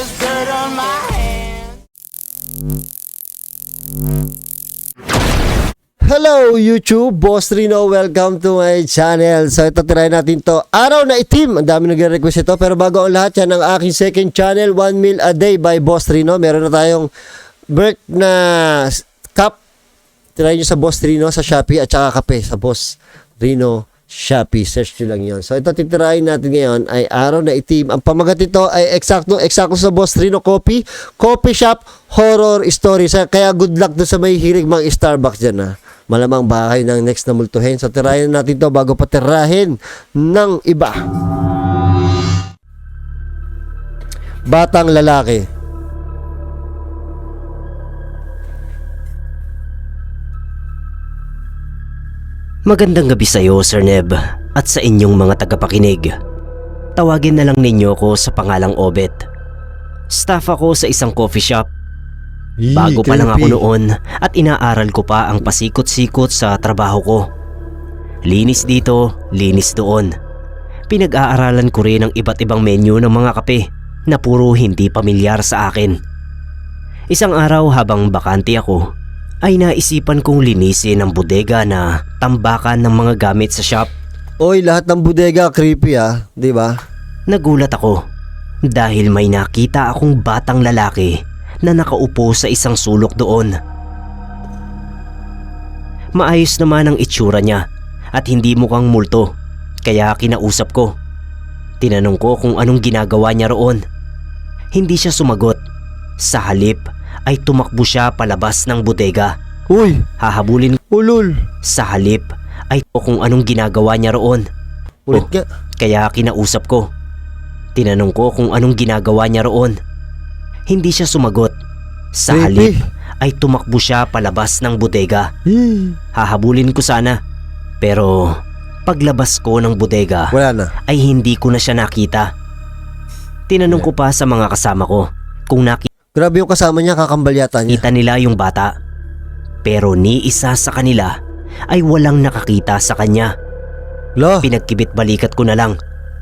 there's dirt on my hands. Hello YouTube, Boss Rino, welcome to my channel. So ito, try natin to Araw na Itim. Ang dami nagre-request ito, pero bago ang lahat, yan ang aking second channel, 1 Meal a Day by Boss Rino. Meron na tayong birth na cup. Try nyo sa Boss Rino sa Shopee at saka kape sa Boss Rino Shopee. Search nyo lang yun. So ito, titirahin natin ngayon ay Araw na Itim. Ang pamagat ito ay eksakto sa Boss Rino Coffee Shop Horror Story. Kaya good luck doon sa may hilig mga Starbucks dyan, ha. Malamang baka kayo ng next na multuhin. So tirahin natin to bago pa tirahin ng iba. Batang lalaki. Magandang gabi sa iyo, Sir Neb, at sa inyong mga tagapakinig. Tawagin na lang ninyo ko sa pangalang Obet. Staff ako sa isang coffee shop. Bago pa lang ako noon at inaaral ko pa ang pasikot-sikot sa trabaho ko. Linis dito, linis doon. Pinag-aaralan ko rin ang iba't ibang menu ng mga kape na puro hindi pamilyar sa akin. Isang araw habang bakante ako, ay naisipan kong linisin ang bodega na tambakan ng mga gamit sa shop. Oy, lahat ng bodega creepy, di ba? Nagulat ako dahil may nakita akong batang lalaki na nakaupo sa isang sulok doon. Maayos naman ang itsura niya at hindi mukhang multo, kaya kinausap ko. Tinanong ko kung anong ginagawa niya roon. Hindi siya sumagot. Sa halip ay tumakbo siya palabas ng bodega. Uy! Hahabulin Ulul! sa halip ay kung anong ginagawa niya roon. Ulit nga. Kaya kinausap ko. Tinanong ko kung anong ginagawa niya roon. Hindi siya sumagot. Sa halip ay tumakbo siya palabas ng bodega. Hahabulin ko sana, pero paglabas ko ng bodega Wala na. ay hindi ko na siya nakita. Tinanong ko pa sa mga kasama ko kung Grabe yung kasama niya, kakambal yata niya. nakita nila yung bata. Pero ni isa sa kanila ay walang nakakita sa kanya. La! Pinagkibit balikat ko na lang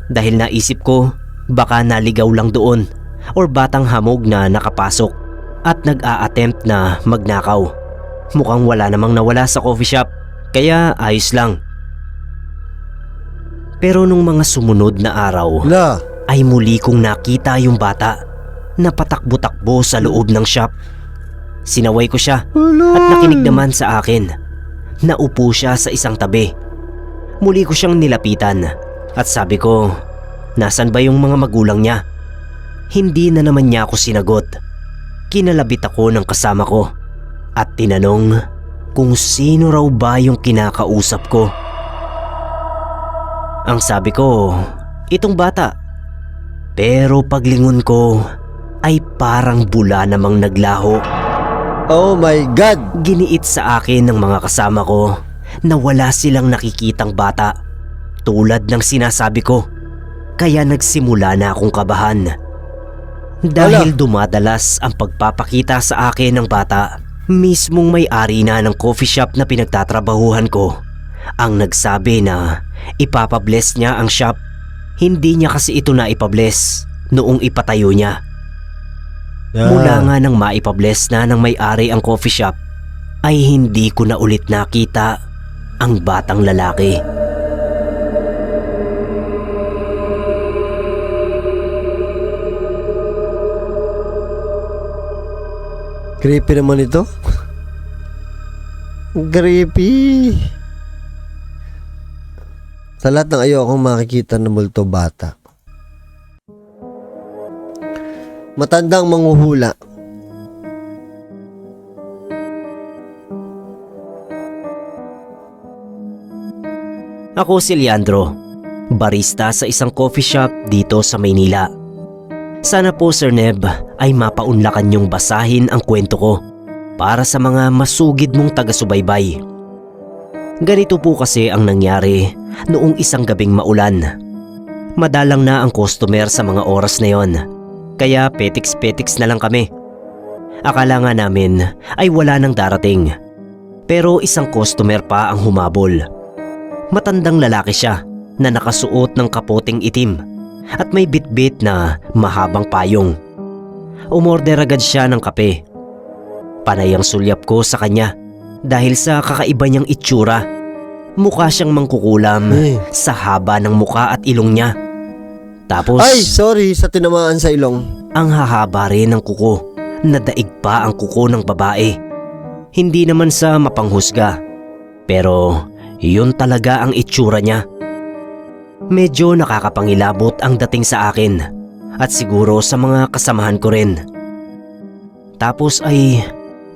dahil naisip ko baka naligaw lang doon or batang hamog na nakapasok at nag-a-attempt na magnakaw. Mukhang wala namang nawala sa coffee shop, kaya ayos lang. Pero nung mga sumunod na araw La! ay muli kong nakita yung bata na patakbo-takbo sa loob ng shop. Sinaway ko siya at nakinig naman sa akin. Naupo siya sa isang tabi. Muli ko siyang nilapitan at sabi ko, nasan ba yung mga magulang niya? Hindi na naman niya ako sinagot. Kinalabit ako ng kasama ko at tinanong kung sino raw ba yung kinakausap ko. Ang sabi ko, itong bata. Pero paglingon ko ay parang bula namang naglaho. Oh my God! Giniit sa akin ng mga kasama ko na wala silang nakikitang bata tulad ng sinasabi ko. Kaya nagsimula na akong kabahan. Dahil dumadalas ang pagpapakita sa akin ng bata, mismong may-ari na ng coffee shop na pinagtatrabahuhan ko ang nagsabi na ipapabless niya ang shop. Hindi niya kasi ito na ipabless noong ipatayo niya. Mula nga nang maipabless na ng may-ari ang coffee shop, ay hindi ko na ulit nakita ang batang lalaki. Creepy naman ito. Creepy. Sa lahat ng ayokong makikita ng multo bata. Matandang manghuhula. Ako si Leandro, barista sa isang coffee shop dito sa Maynila. Sana po, Sir Neb, ay mapaunlakan niyong basahin ang kwento ko para sa mga masugid mong taga-subaybay. Ganito po kasi ang nangyari noong isang gabing maulan. Madalang na ang customer sa mga oras na yon, kaya petiks-petiks na lang kami. Akala nga namin ay wala nang darating, pero isang customer pa ang humabol. Matandang lalaki siya na nakasuot ng kapoting itim at may bitbit na mahabang payong. umorder agad siya ng kape. Panay ang sulyap ko sa kanya dahil sa kakaiba niyang itsura. Mukha siyang mangkukulam Ay. sa haba ng muka at ilong niya. Tapos Ay, sorry sa tinamaan sa ilong. ang hahaba rin ng kuko. Nadaig pa ang kuko ng babae. Hindi naman sa mapanghusga, pero yun talaga ang itsura niya. Medyo nakakapangilabot ang dating sa akin at siguro sa mga kasamahan ko rin. Tapos ay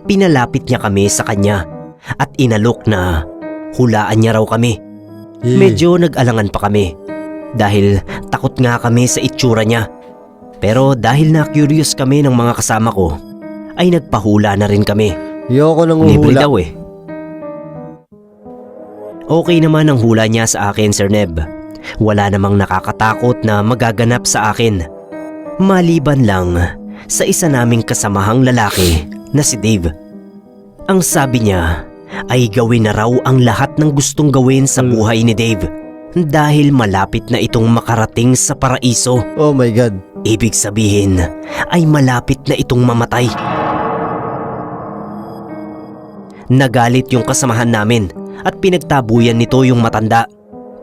pinalapit niya kami sa kanya at inalok na hulaan niya raw kami. Medyo nag-alangan pa kami dahil takot nga kami sa itsura niya. Pero dahil na-curious kami ng mga kasama ko, ay nagpahula na rin kami. Ayoko nang Libre uhula. daw eh. Okay naman ang hula niya sa akin, Sir Neb. Wala namang nakakatakot na magaganap sa akin. Maliban lang sa isa naming kasamahang lalaki na si Dave. Ang sabi niya ay gawin na raw ang lahat ng gustong gawin sa buhay ni Dave dahil malapit na itong makarating sa paraiso. Oh my God. Ibig sabihin ay malapit na itong mamatay. Nagalit yung kasamahan namin at pinagtabuyan nito yung matanda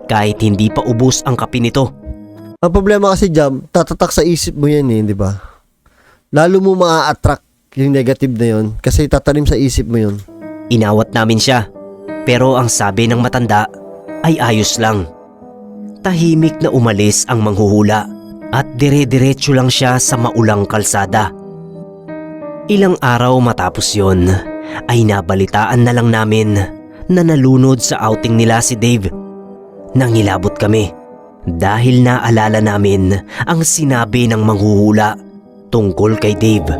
kahit hindi pa ubos ang kape nito. Ang problema kasi, Jam, tatatak sa isip mo yan eh, di ba? Lalo mo maa-attract yung negative na yon kasi tatanim sa isip mo yun. Inawat namin siya, pero ang sabi ng matanda ay ayos lang. Tahimik na umalis ang manghuhula at dire-diretso lang siya sa maulang kalsada. Ilang araw matapos yon ay nabalitaan na lang namin na nalunod sa outing nila si Dave. Nangilabot kami dahil naalala namin ang sinabi ng manghuhula tungkol kay Dave.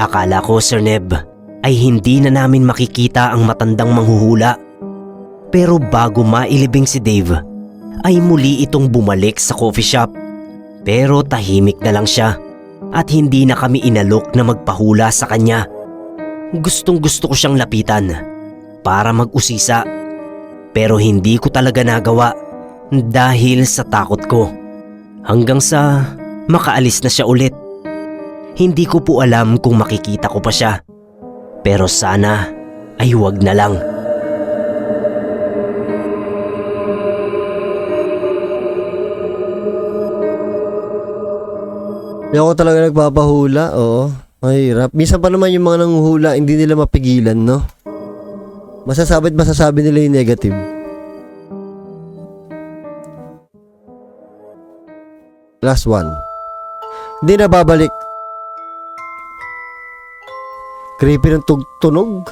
Akala ko, Sir Neb, ay hindi na namin makikita ang matandang manghuhula. Pero bago mailibing si Dave, ay muli itong bumalik sa coffee shop. Pero tahimik na lang siya at hindi na kami inalok na magpahula sa kanya. Gustong gusto ko siyang lapitan para mag-usisa, pero hindi ko talaga nagawa dahil sa takot ko. Hanggang sa makaalis na siya ulit. Hindi ko po alam kung makikita ko pa siya, pero sana ay huwag na lang. Hindi ako talaga nagpapahula, oo. Mahirap. Minsan pa naman yung mga nanguhula, hindi nila mapigilan, no? Masasabi nila yung negative. Last one. Hindi na babalik. Creepy ng tunog.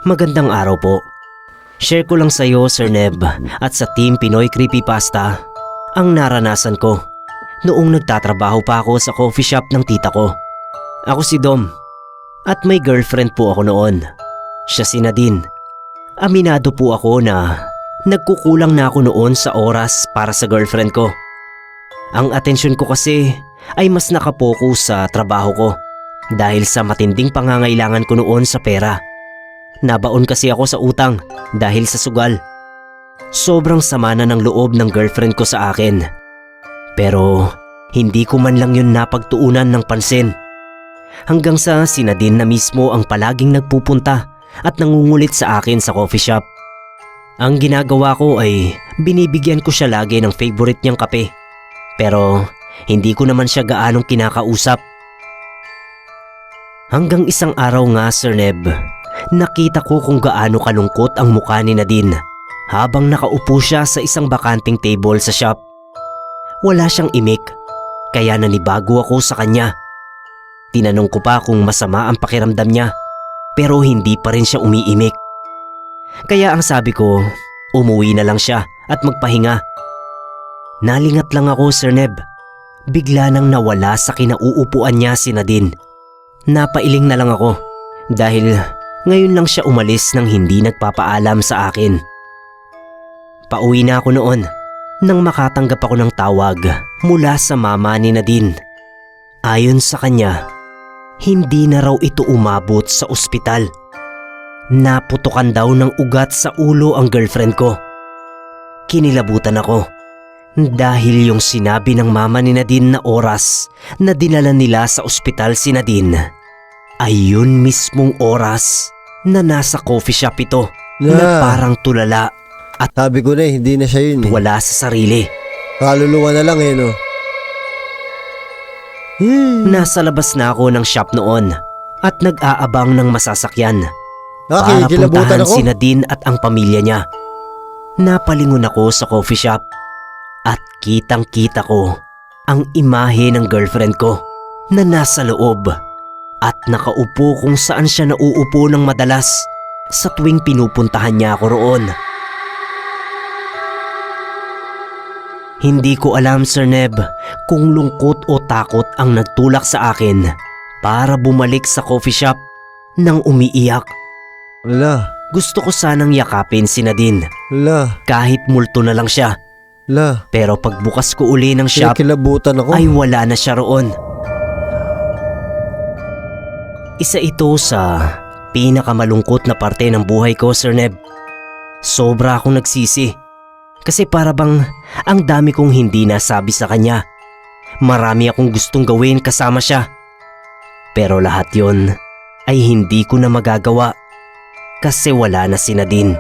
Magandang araw po. Share ko lang sa iyo, Sir Neb, at sa Team Pinoy Creepypasta ang naranasan ko noong nagtatrabaho pa ako sa coffee shop ng tita ko. Ako si Dom at may girlfriend po ako noon. Siya si Nadine. Aminado po ako na nagkukulang na ako noon sa oras para sa girlfriend ko. Ang atensyon ko kasi ay mas nakapokus sa trabaho ko dahil sa matinding pangangailangan ko noon sa pera. Nabaon kasi ako sa utang dahil sa sugal. Sobrang sama na ng loob ng girlfriend ko sa akin. Pero hindi ko man lang yun napagtuunan ng pansin. Hanggang sa si Nadine na mismo ang palaging nagpupunta at nangungulit sa akin sa coffee shop. Ang ginagawa ko ay binibigyan ko siya lagi ng favorite niyang kape. Pero hindi ko naman siya gaanong kinakausap. Hanggang isang araw nga, Sir Neb, nakita ko kung gaano kalungkot ang mukha ni Nadine habang nakaupo siya sa isang bakanting table sa shop. Wala siyang imik, kaya nanibago ako sa kanya. Tinanong ko pa kung masama ang pakiramdam niya, pero hindi pa rin siya umiimik. Kaya ang sabi ko, umuwi na lang siya at magpahinga. Nalingat lang ako, Sir Neb. Bigla nang nawala sa kinauupuan niya si Nadine. Napailing na lang ako dahil ngayon lang siya umalis nang hindi nagpapaalam sa akin. Pauwi na ako noon nang makatanggap ako ng tawag mula sa mama ni Nadine. Ayon sa kanya, hindi na raw ito umabot sa ospital. Naputukan daw ng ugat sa ulo ang girlfriend ko. Kinilabutan ako Dahil yung sinabi ng mama ni Nadine na oras na dinala nila sa ospital si Nadine, ay yun mismong oras na nasa coffee shop ito na parang tulala at Sabi ko na hindi na siya yun eh. wala sa sarili. Kaluluwa na lang eh, no? Nasa labas na ako ng shop noon at nag-aabang ng masasakyan para Kilabutan puntahan ako. si Nadine at ang pamilya niya. Napalingon ako sa coffee shop at kitang-kita ko ang imahe ng girlfriend ko na nasa loob at nakaupo kung saan siya nauupo ng madalas sa tuwing pinupuntahan niya ako roon. Hindi ko alam, Sir Neb, kung lungkot o takot ang nagtulak sa akin para bumalik sa coffee shop nang umiiyak. Wala. Gusto ko sanang yakapin si Nadine Wala. kahit multo na lang siya. Wala. Pero pagbukas ko uli ng shop Kilabutan ako. ay wala na siya roon. Isa ito sa pinakamalungkot na parte ng buhay ko, Sir Neb. Sobra akong nagsisi. Kasi para bang ang dami kong hindi nasabi sa kanya. Marami akong gustong gawin kasama siya. Pero lahat yon ay hindi ko na magagawa kasi wala na si Nadine.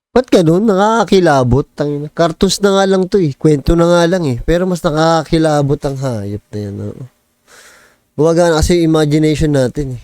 Ba't ganun? Nakakakilabot. Cartoons na nga lang to eh. Kwento na nga lang eh. Pero mas nakakakilabot ang hayop na yan. No? Buwaga na kasi yung imagination natin eh.